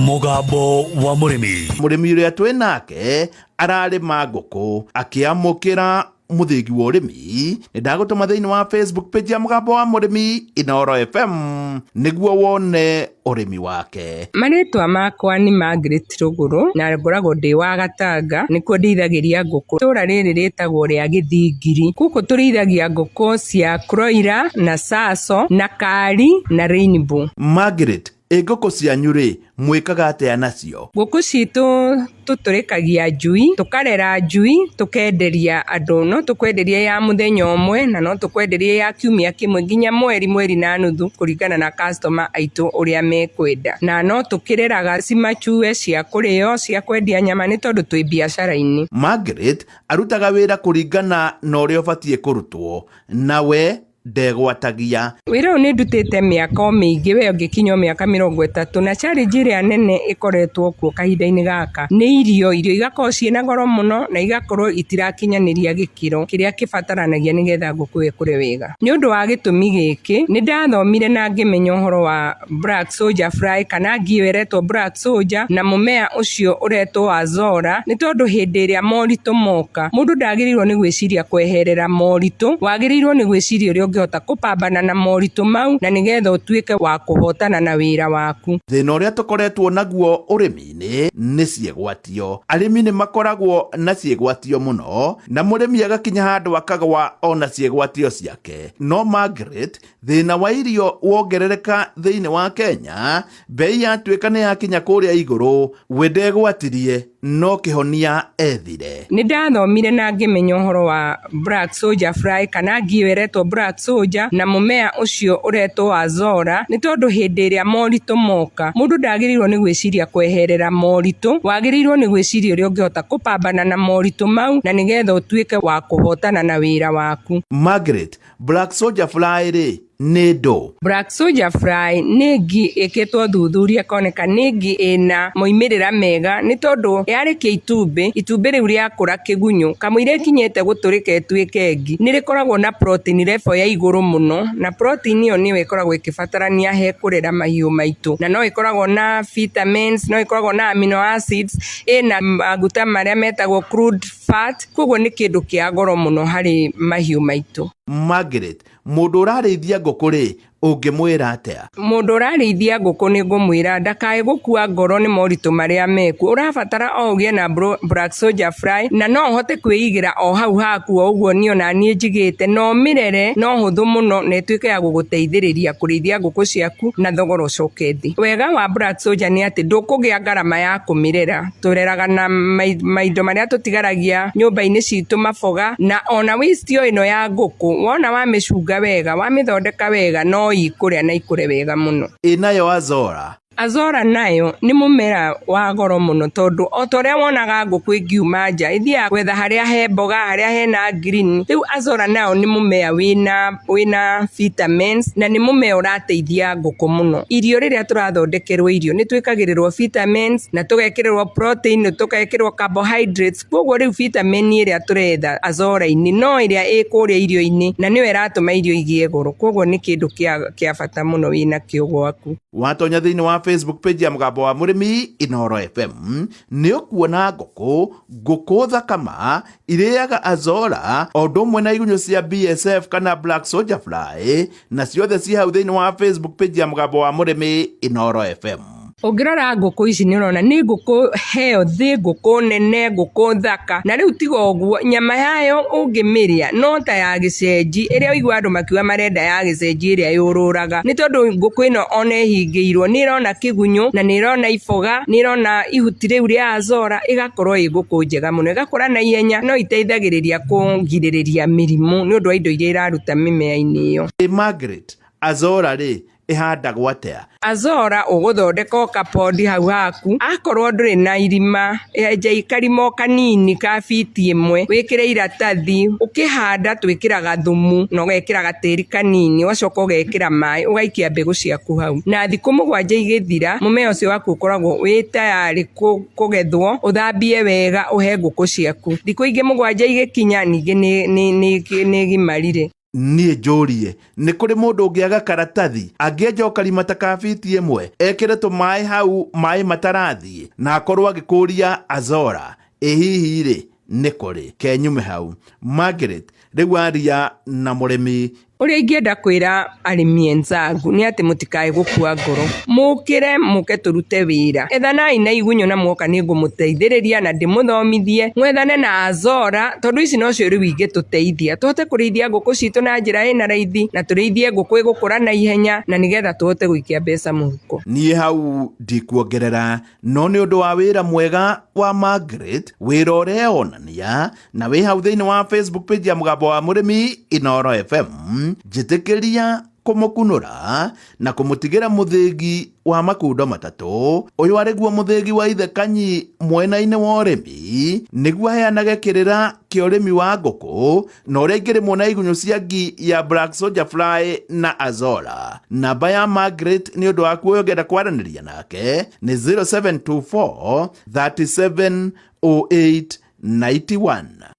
Mugambo wa murimi uria twi nake ararima nguku akiamukira muthigi wa urimi ndagutuma thiini wa Facebook page ya Mugambo wa murimi Inooro FM niguo wone urimi wake. Maritwa makwa ni Margaret Ruguru na ngoragwo ndi wa Gatanga nikuo ndithagiria nguku. Tura riri ritagwo ria Githingiri. Kuku turithagia nguku cia Kroira na Saso na Kari na Rainbow. Margaret, nguku cianyu ri mwikaga atia nacio? Nguku citu tuturikagia njui, tukarera njui, tukenderia andu, no tukwenderia ya muthenya umwe na no tukwenderia ya kiumia kimwe nginya mweri na nuthu kuringana na customer aitu uria mekwenda. Na no tukireraga cimachue cia kurio cia kwendia nyama ni tondu twi biacara-ini. Margaret arutaga wira kuringana na uria ubatie kurutwo, nawe ndegwatagia. Wira uyu ni ndutite miaka mingi, we ungikinya miaka 30, na challenge iria nene ikoretwo kuo kahinda-ini gaka ni irio igakorwo ciina goro muno na igakorwo itirakinyaniria gikiro kiria kibataranagia nigetha nguku ikure wega. Ni undu wa gitumi giki ni ndathomire na ngimenya uhoro wa black soldier fly kana ngio iretwo black soldier na mumea ucio uretwo AZOLLA, ni tondu hindi iria morito moka mundu ndagirirwo ni gwiciria kweherera morito, wagirirwo ni gwiciria uria ungihota kupambana na morito mau na nigetha utuike wa kuhotana na wira waku. Thina uria tukoretwo naguo urimi-ini ni ciegwatio. Arimi ni makoragwo na ciegwatio muno na murimi agakinya handu akagwa ona ciegwatio ciake. No Margaret, thina wa irio wongerereka thiini wa Kenya, bei yatuika ni yakinya kuria iguru, we ndegwatirie no kihonia ethire. Ni ndathomire na ngimenya uhoro wa black soldier fly kana ngio iretwo black soldier na mumea ucio uretwo AZOLLA, ni tondu hindi iria morito moka mundu ndagirirwo ni gwiciria kweherera morito, wagirirwo ni gwiciria uria ungihota kupambana na morito mau na nigetha utuike wa kuhotana na wira waku. Margaret, black soldier fly ri ni ndo? Black soldier fly ni ngi ikitwo thuthuria koneka ni ngi ina moimirira mega ni tondu yarikia itumbi riu riakura kigunyo kamwire kinyete guturika etuike ngi ni rikoragwo na protein level ya iguru muno, na protein iyo ni ikoragwo ikibatarania he kurera mahiu maitu, na no ikoragwo na vitamins, no ikoragwo na amino acids, ina maguta maria metagwo crude fat, koguo ni kindu kia goro muno hari mahiu maitu. Margaret, mundu urarithia nguku ri ungimwira atia? Mundu urarithia nguku ni ngumwira ndakae gukua ngoro ni morito maria meku. Urabatara o ugie na black soldier fly na no hote kwiigira o hau haku uguo nio na nie njigite, no mirere no huthu muno na ituike ya guguteithiriria kurithia nguku ciaku na thogora ucoke thi. Wega wa black soldier ni ati ndukugia ngarama ya kumirera, tureraga na maindo maria tutigaragia nyumba-ini citu maboga, na ona waste ino ya nguku wona wamicunga wega wamithondeka wega no ikuria na ikure wega muno. Inayo AZOLLA? AZOLLA nayo ni mumera wa goro muno tondu o toria wonaga nguku ingiuma nja ithia gwetha haria he mboga haria hena green. Riu AZOLLA nayo ni mumea wina vitamins na ni mumea urateithia nguku muno. Irio riria turathondekerwo irio ni twikagirirwo vitamins na tugekirwo protein, tugekirwo carbohydrates, koguo riu vitamin iria turetha AZOLLA-ini no iria ikuria irio-ini na niyo iratuma irio igie goro, koguo ni kindu kia bata muno wina kio gwaku. Watonya thiini wa Facebook page ya Mugambo wa murimi Inooro FM ni ukuona nguku thakama iriaga AZOLLA o ndumwe na igunyo cia BSF kana black soldier fly, na ciothe ci hau thiini wa Facebook page ya Mugambo wa murimi Inooro FM. Ungirora nguku ici ni urona ni nguku healthy, nguku nene, nguku thaka, na riu tiga uguo nyama yayo ungimiria no ta ya gicenji iria igwa andu makiwa marenda ya gicenji iria yururaga, ni tondu nguku ino ona ihingiirwo ni irona kigunyo na ni irona iboga, ni irona ihuti riu ria AZOLLA, igakorwo i nguku njega muno, igakura na ihenya, no iteithagiriria kungiririria mirimu ni undu wa indo iria iraruta mimea-ini iyo. Margaret, AZOLLA ri ihandagwo atia? AZOLLA uguthondeka kapondi hau haku, akorwo nduri na irima enja ikarimo kanini ka fiti imwe, wikire iratathi, ukihanda twikiraga thumu na ugekiraga tiri kanini, ugacoka ugekira mai, ugaikia mbegu ciaku hau, na thiku 7 igithira mumea ucio waku ukoragwo wi tayari kugethwo, uthambie wega uhe nguku ciaku. Thiku ingi 7 igikinya ningi ni gimarire. niĩ njũrie nĩ kũrĩ mũndũ ũngĩaga karatathi angĩenja karima ta ka biti ĩmwe ekĩre tũmaĩ hau maĩ matarathiĩ na akorwo agĩkũria AZOLLA? Hihi rĩ nĩ kũrĩ kenyume hau. Margaret rĩu aria na mũrĩmi. Uria ingĩenda kwĩra arĩmi enzangu nĩ atĩ mũtikae gũkua ngoro, mũkĩre mũke tũrute wĩra. Ethanai na igunyo na mwoka nĩ ngũmũteithĩrĩria na ndĩmũthomithie. Mwethane na AZOLLA tondũ ici nocio rĩu ingĩtũteithia tũhote kũrĩithia ngũkũ citũ na njĩra ĩna raithi, na tũrĩithie ngũkũ ĩgũkũra na ihenya, na nĩgetha tũhote gũikia mbeca mũhuko. Niĩ hau ndikuongerera, no nĩ ũndũ wa wĩra mwega wa Margaret, wĩra ũrĩa onania na wĩ hau thĩinĩ wa Facebook page ya Mũgambo wa Mũrĩmi Inooro FM, njĩtĩkĩria kũmũkunũra na kũmũtigĩra mũthĩgi wa makundo matatũ, ũyũ arĩguo mũthĩgi wa ithe Kanyi mwena-inĩ wa ũrĩmi, nĩguo aheanage kĩrĩra kĩa ũrĩmi wa ngũkũ na ũrĩa ingĩrĩmwo na igunyũ cia ngi ya Black Soldier Fly na AZOLLA. Namba ya Margaret nĩ ũndũ wa kuoya ũngĩenda kwaranĩria nake nĩ 0724 37 08 91.